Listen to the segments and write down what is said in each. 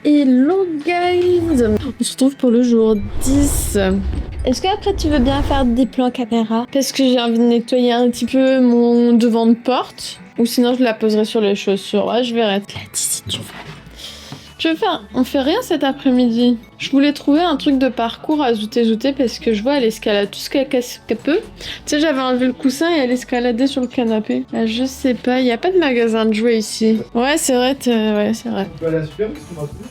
Hello guys! On se retrouve pour le jour 10. Est-ce qu'après tu veux bien faire des plans caméra? Parce que j'ai envie de nettoyer un petit peu mon devant de porte. Ou sinon je la poserai sur les chaussures. Ouais, je verrai. Là, d'ici tu veux. On fait rien cet après-midi. Je voulais trouver un truc de parcours à zouter parce que je vois elle escalade tout ce qu'elle peut. Tu sais, j'avais enlevé le coussin et elle escaladait sur le canapé. Là, je sais pas, il y a pas de magasin de jouets ici. Ouais, c'est vrai, ouais, c'est vrai. On peut aller à la super parce qu'on va trouver.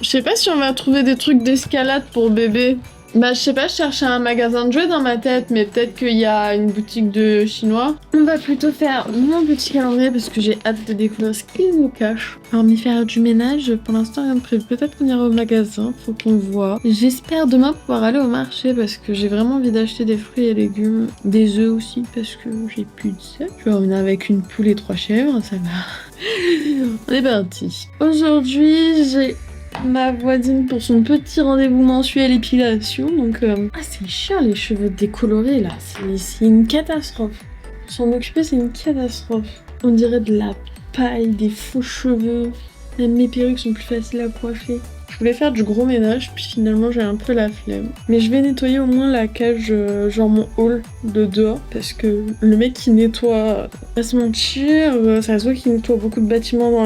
Je sais pas si on va trouver des trucs d'escalade pour bébé. Bah je sais pas, je cherchais un magasin de jouets dans ma tête, mais peut-être qu'il y a une boutique de chinois. On va plutôt faire mon petit calendrier parce que j'ai hâte de découvrir ce qu'il nous cache. Hormis faire du ménage, pour l'instant rien de prévu. Peut-être qu'on ira au magasin, faut qu'on voit. J'espère demain pouvoir aller au marché parce que j'ai vraiment envie d'acheter des fruits et légumes. Des œufs aussi parce que j'ai plus de ça. Je vais revenir avec une poule et 3 chèvres, ça va. On est parti. Aujourd'hui, j'ai ma voisine pour son petit rendez-vous mensuel épilation, donc ah c'est chiant les cheveux décolorés là, c'est une catastrophe. S'en occuper c'est une catastrophe. On dirait de la paille, des faux cheveux, même mes perruques sont plus faciles à coiffer. Je voulais faire du gros ménage, puis finalement j'ai un peu la flemme. Mais je vais nettoyer au moins la cage, genre mon hall de dehors, parce que le mec qui nettoie, pas se mentir, ça se voit qu'il nettoie beaucoup de bâtiments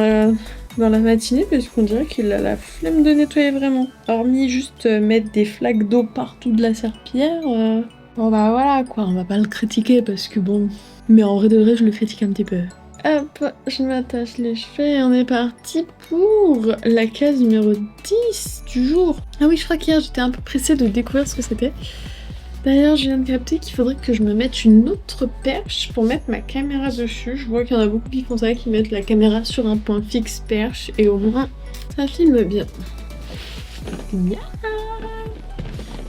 dans la matinée parce qu'on dirait qu'il a la flemme de nettoyer vraiment. Hormis juste mettre des flaques d'eau partout de la serpillière, bon bah voilà quoi, on va pas le critiquer parce que bon... Mais en vrai de vrai, je le critique un petit peu. Hop, je m'attache les cheveux et on est parti pour la case numéro 10 du jour. Ah oui, je crois qu'hier j'étais un peu pressée de découvrir ce que c'était. D'ailleurs, je viens de capter qu'il faudrait que je me mette une autre perche pour mettre ma caméra dessus. Je vois qu'il y en a beaucoup qui font ça, qui mettent la caméra sur un point fixe perche et au moins ça filme bien. Yeah.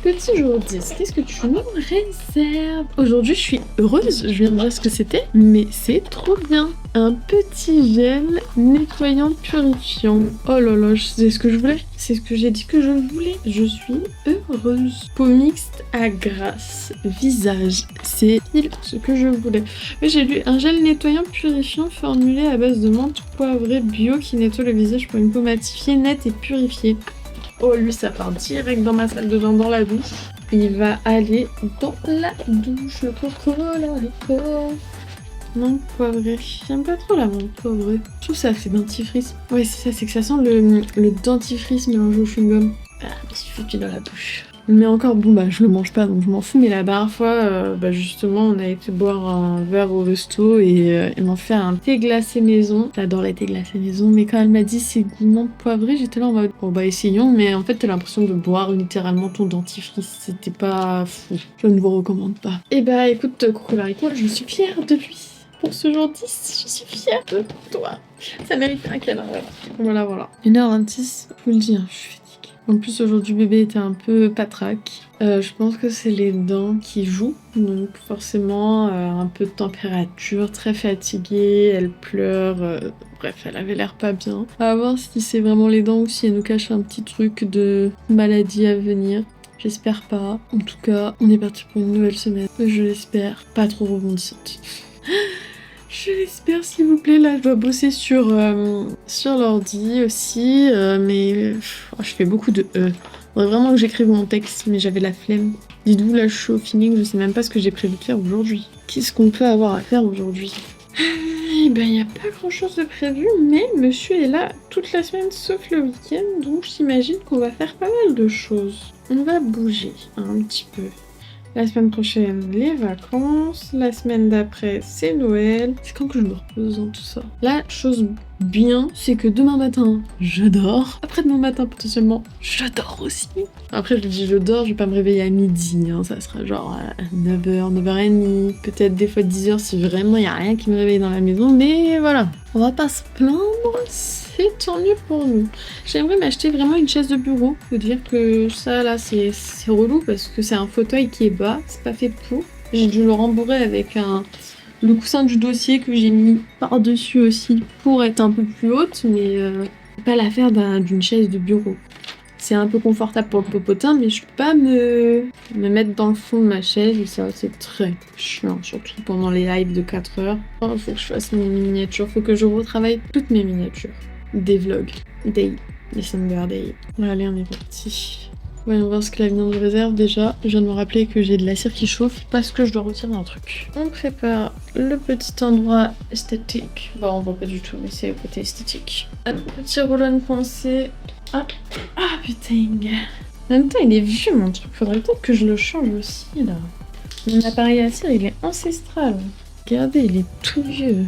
Petit jour 10, qu'est-ce que tu nous réserves? Aujourd'hui, je suis heureuse, je viens de dire ce que c'était, mais c'est trop bien. Un petit gel nettoyant purifiant. Oh là là, c'est ce que je voulais. C'est ce que j'ai dit que je voulais. Je suis heureuse. Peau mixte à grasse. Visage. C'est pile ce que je voulais. Mais j'ai lu un gel nettoyant purifiant formulé à base de menthe poivrée bio qui nettoie le visage pour une peau matifiée, nette et purifiée. Oh, lui, ça part direct dans ma salle de bain, dans la douche. Il va aller dans la douche. Le coco, la menthe poivrée. J'aime pas trop la menthe poivrée. Tout ça fait dentifrice. Ouais, c'est ça, c'est que ça sent le dentifrice mélangé au chewing-gum. Ah, mais c'est foutu dans la bouche. Mais encore, bon, bah, je le mange pas, donc je m'en fous. Mais la dernière fois, justement, on a été boire un verre au resto et ils m'ont fait un thé glacé maison. J'adore les thés glacés maison, mais quand elle m'a dit c'est goûtement poivré, j'étais là en mode, bon, bah, essayons. Mais en fait, t'as l'impression de boire littéralement ton dentifrice. C'était pas fou. Je ne vous recommande pas. Et bah, écoute, coucou Laricole, je suis fière de lui. Pour ce jour 10, je suis fière de toi. Ça mérite un câlin, voilà. 1h26, je vous le dis, hein, je suis fatiguée. En plus, aujourd'hui, bébé était un peu patraque. Je pense que c'est les dents qui jouent. Donc forcément, un peu de température, très fatiguée, elle pleure. Bref, elle avait l'air pas bien. À voir si c'est vraiment les dents ou si elle nous cache un petit truc de maladie à venir. J'espère pas. En tout cas, on est parti pour une nouvelle semaine. Je l'espère pas trop rebondissante. Je l'espère, s'il vous plaît. Là, je dois bosser sur l'ordi aussi, mais je fais beaucoup de faudrait vraiment que j'écrive mon texte, mais j'avais la flemme. Dites-vous, là, je suis au feeling, je sais même pas ce que j'ai prévu de faire aujourd'hui. Qu'est-ce qu'on peut avoir à faire aujourd'hui? Eh ben, il n'y a pas grand-chose de prévu, mais monsieur est là toute la semaine, sauf le week-end, donc j'imagine qu'on va faire pas mal de choses. On va bouger un petit peu. La semaine prochaine, les vacances. La semaine d'après, c'est Noël. C'est quand que je me repose dans tout ça? La chose bien, c'est que demain matin, je dors. Après-demain matin, potentiellement, je dors aussi. Après, je dis je dors, je vais pas me réveiller à midi. Hein. Ça sera genre à 9h, 9h30. Peut-être des fois 10h si vraiment il y a rien qui me réveille dans la maison. Mais voilà, on va pas se plaindre. C'est tant mieux pour nous. J'aimerais m'acheter vraiment une chaise de bureau. Faut dire que ça là c'est relou parce que c'est un fauteuil qui est bas, c'est pas fait pour. J'ai dû le rembourrer avec le coussin du dossier que j'ai mis par-dessus aussi pour être un peu plus haute, mais pas l'affaire d'une chaise de bureau. C'est un peu confortable pour le popotin, mais je peux pas me mettre dans le fond de ma chaise et ça c'est très chiant, surtout pendant les lives de 4 heures. Faut que je fasse mes miniatures, faut que je retravaille toutes mes miniatures. Des vlogs, des Laissez-moi regarder. Allez, on est parti. Voyons voir ce que l'avenir nous réserve. Déjà, je viens de me rappeler que j'ai de la cire qui chauffe parce que je dois retirer un truc. On prépare le petit endroit esthétique. Bon, on voit pas du tout, mais c'est le côté esthétique. Un petit roulon foncé. Hop. Ah putain. En même temps, il est vieux mon truc. Faudrait peut-être que je le change aussi là. Mon appareil à cire, il est ancestral. Regardez, il est tout vieux.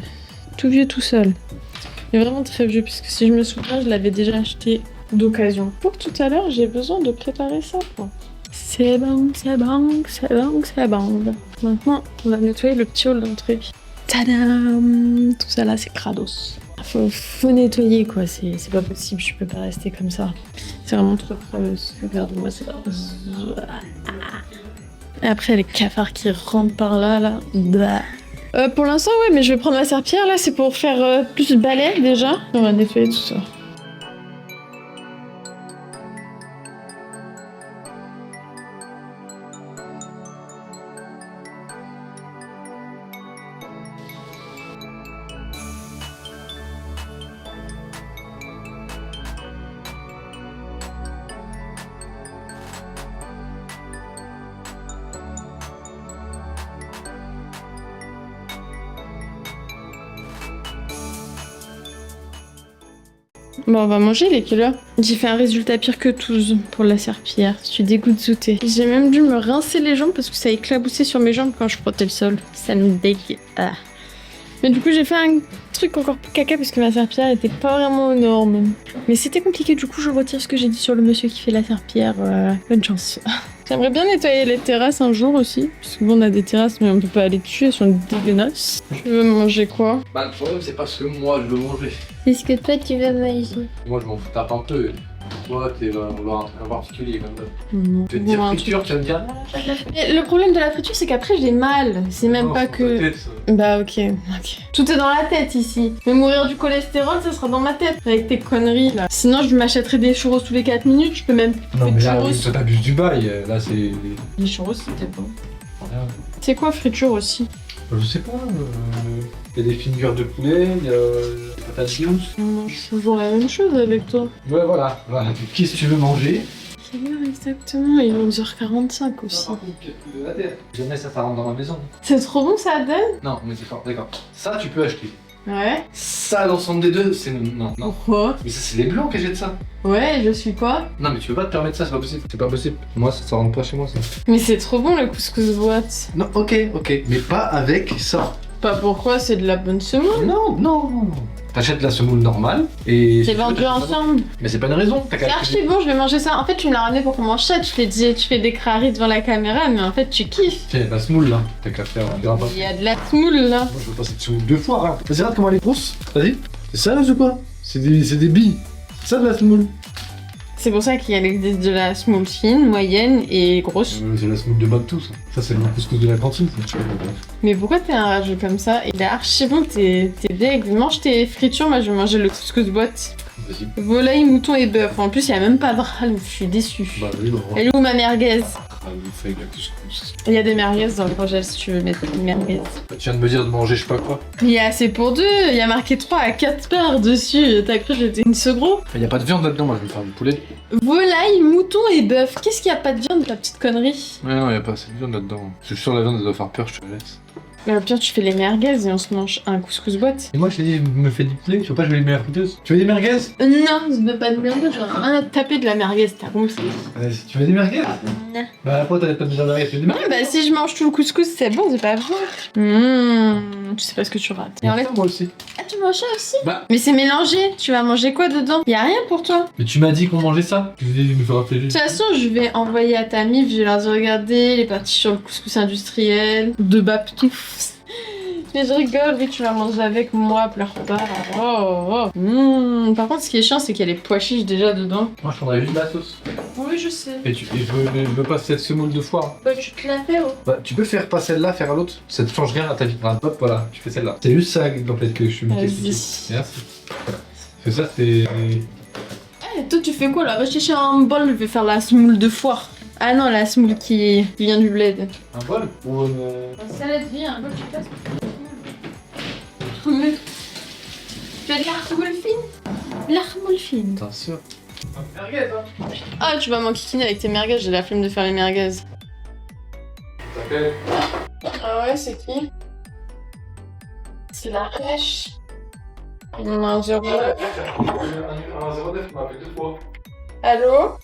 Tout vieux tout seul. Il est vraiment très vieux puisque si je me souviens, je l'avais déjà acheté d'occasion. Pour tout à l'heure, j'ai besoin de préparer ça. C'est bon, c'est bon, c'est bon, c'est bon. Maintenant, on va nettoyer le petit hall d'entrée. Tadam! Tout ça là, c'est crados. Faut nettoyer quoi, c'est pas possible, je peux pas rester comme ça. C'est vraiment trop creuse. Regarde-moi ça. Et après, les cafards qui rentrent par là. Bah. Pour l'instant, ouais, mais je vais prendre la serpillière là, c'est pour faire plus de balai déjà. On va nettoyer tout ça. Bon, on va manger les killers. J'ai fait un résultat pire que tous pour la serpillière. Je suis dégoûtée. J'ai même dû me rincer les jambes parce que ça éclaboussait sur mes jambes quand je frottais le sol. Ça nous dégue. Ah. Mais du coup, j'ai fait un truc encore plus caca parce que ma serpillière était pas vraiment aux normes. Mais c'était compliqué, du coup, je retire ce que j'ai dit sur le monsieur qui fait la serpillière. Bonne chance. J'aimerais bien nettoyer les terrasses un jour aussi. Parce que bon, on a des terrasses, mais on peut pas aller dessus, elles sont dégueulasses. Tu veux manger quoi? Bah, le problème, c'est parce que moi, je veux manger. C'est ce que toi tu veux manger. Moi, je m'en fous tape un peu. Toi, t'es vouloir un truc en particulier comme ça. Non. Tu vas te dire Bon, un friture, tu vas me dire. Mais le problème de la friture, c'est qu'après j'ai mal. C'est même Non, pas c'est que. ta tête, ça. Bah ok. Tout est dans la tête ici. Mais mourir du cholestérol, ça sera dans ma tête. Avec tes conneries là. Sinon, je m'achèterais des churros tous les 4 minutes. Je peux même. Non, mais là, churros. oui, toi, t'abuses du bail. Là, c'est. Les churros, c'était bon. C'est quoi friture aussi? Je sais pas. Il y a des fingers de poulet, il y a des patates douces. On mange toujours la même chose avec toi. Ouais, voilà. Qu'est-ce que tu veux manger? Quelle heure exactement? Il est 11h45 aussi. Jamais ça rentre dans ma maison. C'est trop bon ça, Adèle? Non, mais d'accord. Ça, tu peux acheter. Ouais. Ça, l'ensemble des deux, c'est. Non. Pourquoi? Mais ça, c'est les blancs qui achètent ça. Ouais, je suis quoi? Non, mais tu peux pas te permettre ça, c'est pas possible. C'est pas possible. Moi, ça rentre pas chez moi, ça. Mais c'est trop bon le couscous boîte. Non, ok. Mais pas avec ça. Pas pourquoi, c'est de la bonne semoule. Non. T'achètes la semoule normale et. C'est vendu ensemble. Mais c'est pas une raison. T'as C'est qu'à archi bon, je vais manger ça. En fait, tu me l'as ramené pour qu'on mange ça. Tu fais des craries devant la caméra, mais en fait, tu kiffes. Tiens, la semoule là. T'as qu'à faire. Il y a de la semoule là. Moi, je veux pas cette semoule deux fois. Hein. Vas-y, regarde comment elle est grosse. Vas-y. C'est ça ou quoi? C'est des billes. C'est ça de la semoule. C'est pour ça qu'il existe de la semoule fine, moyenne et grosse. C'est la semoule de Babtou, ça. Ça, c'est le couscous de la cantine. Ça. Mais pourquoi t'es un rageux comme ça? Il est archi bon, t'es deg. Mange tes fritures, moi je vais manger le couscous boîte. Vas-y. Volaille, mouton et bœuf. En plus, il y a même pas de râle, je suis déçue. Bah, vas-y, bah, Elle est où ma merguez? avec la couscous. Il y a des merguez dans le projet si tu veux mettre une merguez. Tu viens de me dire de manger je sais pas quoi. Il y a assez pour deux, il y a marqué 3 à 4 parts dessus. T'as cru que j'étais une segro? Il y a pas de viande là-dedans, moi je vais faire du poulet. Volaille, mouton et bœuf. Qu'est-ce qu'il y a pas de viande, ta petite connerie? Ouais, non, il y a pas assez de viande là-dedans. Je suis sûr la viande elle doit faire peur, je te la laisse. Mais au pire, tu fais les merguez et on se mange un couscous boîte. Et moi je t'ai dit, me fais du poulet, tu veux pas jouer les meilleures friteuses? Tu veux des merguez? Non, je veux pas de merguez, j'en ai rien à taper de la merguez, t'as compris? Vas-y, tu veux des merguez? Non. Bah après t'as pas besoin de merguez, tu veux des merguez? Bah si je mange tout le couscous, c'est bon, c'est pas bon. Tu sais pas ce que tu rates. Et enlève. Moi aussi. Ah, tu manges ça aussi? Bah. Mais c'est mélangé, tu vas manger quoi dedans? Y a rien pour toi. Mais tu m'as dit qu'on mangeait ça. Tu veux me faire De réfléchir. toute façon, je vais envoyer à ta mif, je vais leur dire regardez, les parties sur le couscous industriel, de Babtou. Mais je rigole, oui, tu vas manger avec moi, pleure pas. Par contre, ce qui est chiant, c'est qu'il y a les pois chiches déjà dedans. Moi je prendrais juste la sauce. Oui, je sais. Et je veux pas cette semoule de foire. Bah, tu te la fais, oh. Bah tu peux faire pas celle-là, faire l'autre. Ça te change rien à ta vie. Ah, hop, voilà, tu fais celle-là. C'est juste ça en fait que je suis Vas-y. expliquer. Merci. C'est ça, c'est. Eh, toi, tu fais quoi là? Va chercher un bol, je vais faire la semoule de foire. Ah non, la semoule qui vient du bled. Un bol ou une. Un salade vie, un bol, tu passes. Mais... Tu as de l'armoule fine? L'armoule fine. T'es sûr? Merguez, hein. Ah, tu vas m'enquiquiner avec tes merguez, j'ai la flemme de faire les merguez. T'appelles. Ah ouais, c'est qui? C'est la crèche. Un 0. Un 09 m'a appelé 2 fois. Allô?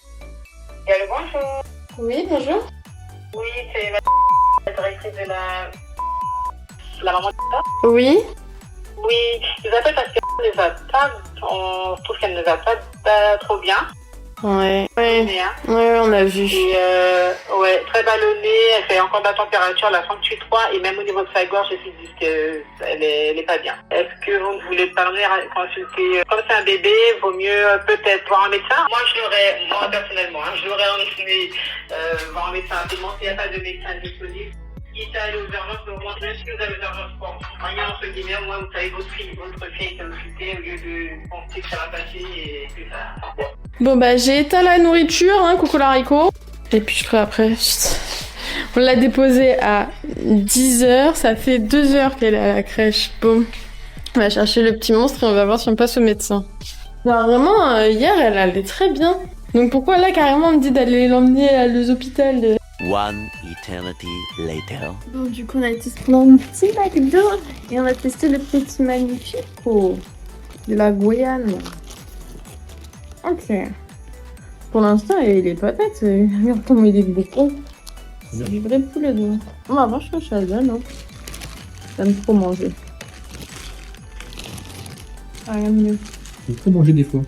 Allô, bonjour. Oui, bonjour. Oui, c'est la directrice de la maman. Oui. Oui, je vous appelle parce qu'elle ne va pas, on trouve qu'elle ne va pas trop bien. Ouais. Ouais. Bien. Ouais, on a vu. Et ouais, très ballonnée, elle fait encore de la température, la 38,3 et même au niveau de sa gorge, je suis dit qu'elle est pas bien. Est-ce que vous ne voulez pas venir consulter comme c'est un bébé, vaut mieux peut-être voir un médecin. Moi personnellement, je l'aurais en effet voir un médecin rapidement s'il n'y a pas de médecin disponible. Quitte à aller aux urgences, au moins, même si vous avez aux urgences pour rien, entre guillemets, au moins vous savez votre fille est occupée au lieu de penser que ça va passer et que ça. Bon bah j'ai éteint la nourriture, hein, coucou l'haricot. Et puis je ferai après. Chut. On l'a déposée à 10h, ça fait 2 heures qu'elle est à la crèche. Bon, on va chercher le petit monstre et on va voir si on passe au médecin. Alors vraiment, hier elle allait très bien. Donc pourquoi là carrément on me dit d'aller l'emmener à l'hôpital One eternity later. Bon, du coup, on a été se prendre un petit McDo et on a testé le petit Magnifico de la Guyane. Ok. Pour l'instant, il est pas tête. Regarde comment il est gros. C'est du vrai poulet dedans. On va voir chez Chazal, hein. J'aime trop manger. Ah, rien de mieux. J'ai trop mangé des fois.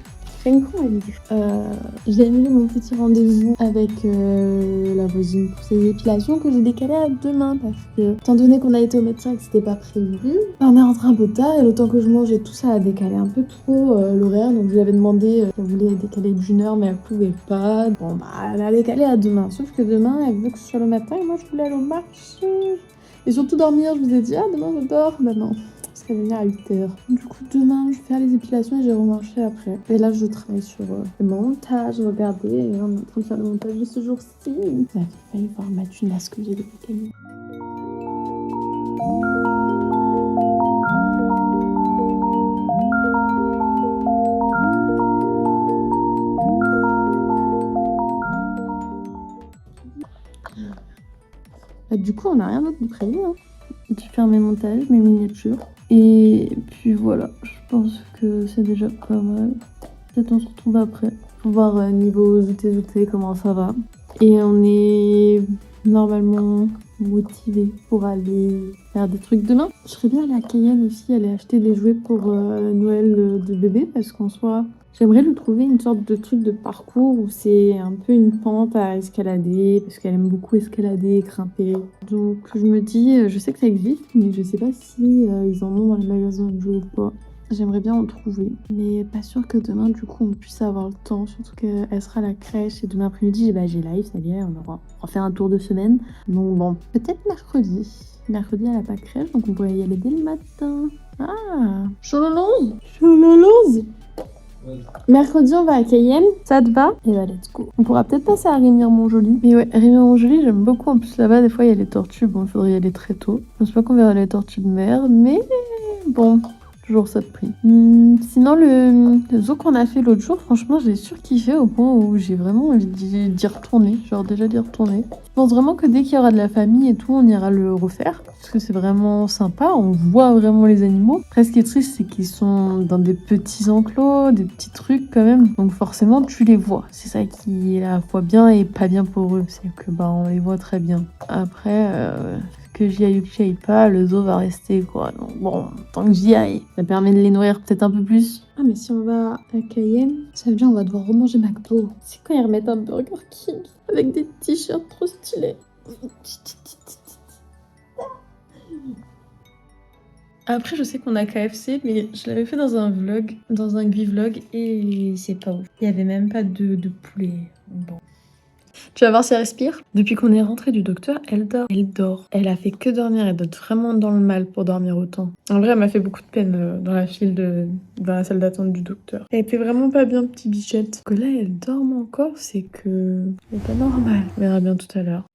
J'ai annulé mon petit rendez-vous avec la voisine pour ses épilations que j'ai décalé à demain parce que, étant donné qu'on a été au médecin et que c'était pas prévu, on est rentré un peu tard et le temps que je mange et tout ça a décalé un peu trop l'horaire. Donc je lui avais demandé qu'elle voulait décaler d'une heure mais elle pouvait pas. Bon bah elle a décalé à demain. Sauf que demain elle veut que ce soit le matin et moi je voulais aller au marché. Et surtout dormir, je vous ai dit ah demain je dors. Bah non. Parce qu'elle venir à 8h. Du coup, demain, je vais faire les épilations et j'ai remarché après. Et là, je travaille sur le montage. Regardez, on est en train de faire le montage de ce jour-ci. Ça fait failli voir ma tunasse que j'ai depuis Camille. Bah, du coup, on n'a rien d'autre de prévu. Hein. J'ai fait mes montages, mes miniatures. Et puis voilà, je pense que c'est déjà pas mal. Peut-être on se retrouve après pour voir niveau zouté comment ça va. Et on est normalement motivé pour aller faire des trucs demain. Je serais bien allée à Cayenne aussi, aller acheter des jouets pour Noël de bébé parce qu'en soi, j'aimerais lui trouver une sorte de truc de parcours où c'est un peu une pente à escalader parce qu'elle aime beaucoup escalader et grimper. Donc je me dis, je sais que ça existe, mais je sais pas si ils en ont dans les magasins de jeux ou pas. J'aimerais bien en trouver, mais pas sûr que demain du coup on puisse avoir le temps, surtout qu'elle sera à la crèche et demain après-midi j'ai live, ça y est, on aura fait un tour de semaine. Donc bon, peut-être mercredi. Mercredi elle a pas crèche, donc on pourrait y aller dès le matin. Ah, Chololonze. Mercredi, on va à Cayenne, ça te va? Et bah, let's go. On pourra peut-être passer à Rémire-Montjoly. Mais ouais, Rémire-Montjoly, j'aime beaucoup. En plus, là-bas, des fois, il y a les tortues. Bon, il faudrait y aller très tôt. Je pense pas qu'on verra les tortues de mer, mais bon, toujours ça de prix. Sinon, le zoo qu'on a fait l'autre jour, franchement, j'ai surkiffé au point où j'ai vraiment envie d'y retourner. Genre, déjà d'y retourner. Je pense vraiment que dès qu'il y aura de la famille et tout, on ira le refaire. Parce que c'est vraiment sympa, on voit vraiment les animaux. Après, ce qui est triste, c'est qu'ils sont dans des petits enclos, des petits trucs quand même. Donc forcément, tu les vois. C'est ça qui est à la fois bien et pas bien pour eux. C'est que bah on les voit très bien. Après, que j'y aille ou que j'y aille pas, le zoo va rester quoi. Donc bon, tant que j'y aille, ça permet de les nourrir peut-être un peu plus. Ah mais si on va à Cayenne, ça veut dire on va devoir remanger McDo. C'est quand ils remettent un Burger King avec des t-shirts trop stylés. Après, je sais qu'on a KFC, mais je l'avais fait dans un vlog, dans un Gui-vlog, et c'est pas ouf. Il y avait même pas de poulet. Bon. Tu vas voir si elle respire. Depuis qu'on est rentré du docteur, elle dort. Elle dort. Elle a fait que dormir. Elle doit être vraiment dans le mal pour dormir autant. En vrai, elle m'a fait beaucoup de peine dans la file dans la salle d'attente du docteur. Elle était vraiment pas bien, petite bichette. Que là, elle dorme encore, c'est que c'est pas normal. On verra bien tout à l'heure.